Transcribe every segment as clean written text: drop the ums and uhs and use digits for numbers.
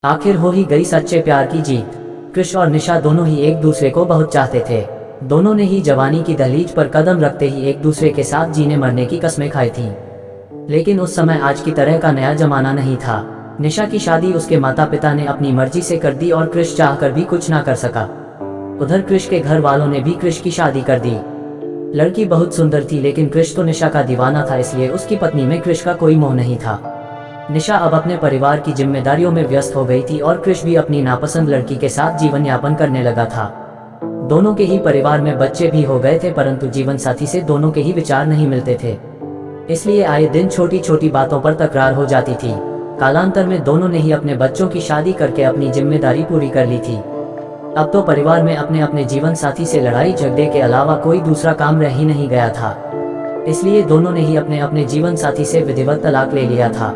आखिर हो ही गई सच्चे प्यार की जीत। कृष और निशा दोनों ही एक दूसरे को बहुत चाहते थे। दोनों ने ही जवानी की दहलीज पर कदम रखते ही एक दूसरे के साथ जीने मरने की कस्में खाई थीं। लेकिन उस समय आज की तरह का नया जमाना नहीं था। निशा की शादी उसके माता पिता ने अपनी मर्जी से कर दी और कृष चाहकर भी कुछ ना कर सका। उधर कृष के घर वालों ने भी कृष की शादी कर दी। लड़की बहुत सुंदर थी, लेकिन कृष तो निशा का दीवाना था, इसलिए उसकी पत्नी में कृष का कोई मोह नहीं था। निशा अब अपने परिवार की जिम्मेदारियों में व्यस्त हो गई थी और कृष भी अपनी नापसंद लड़की के साथ जीवन यापन करने लगा था। दोनों के ही परिवार में बच्चे भी हो गए थे, परंतु जीवन साथी से दोनों के ही विचार नहीं मिलते थे। इसलिए आए दिन छोटी छोटी बातों पर तकरार हो जाती थी। कालांतर में दोनों ने ही अपने बच्चों की शादी करके अपनी जिम्मेदारी पूरी कर ली थी। अब तो परिवार में अपने अपने जीवन साथी से लड़ाई झगड़े के अलावा कोई दूसरा काम रह ही नहीं गया था। इसलिए दोनों ने ही अपने अपने जीवन साथी से विधिवत तलाक ले लिया था।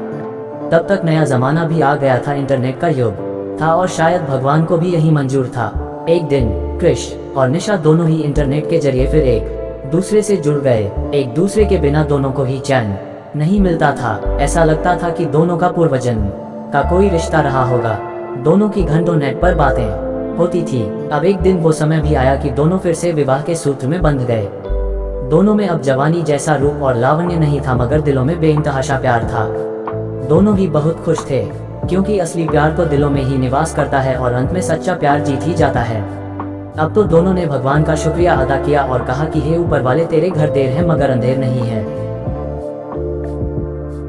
तब तक नया जमाना भी आ गया था, इंटरनेट का युग था और शायद भगवान को भी यही मंजूर था। एक दिन कृष और निशा दोनों ही इंटरनेट के जरिए फिर एक दूसरे से जुड़ गए। एक दूसरे के बिना दोनों को ही चैन नहीं मिलता था। ऐसा लगता था कि दोनों का पूर्वजन्म का कोई रिश्ता रहा होगा। दोनों की घंटों नेट पर बातें होती थी। अब एक दिन वो समय भी आया कि दोनों फिर से विवाह के सूत्र में बंध गए। दोनों में अब जवानी जैसा रूप और लावण्य नहीं था, मगर दिलों में बेइंतहा प्यार था। दोनों ही बहुत खुश थे, क्योंकि असली प्यार तो दिलों में ही निवास करता है और अंत में सच्चा प्यार जीत ही जाता है। अब तो दोनों ने भगवान का शुक्रिया अदा किया और कहा कि हे ऊपर वाले, तेरे घर देर है मगर अंधेर नहीं है।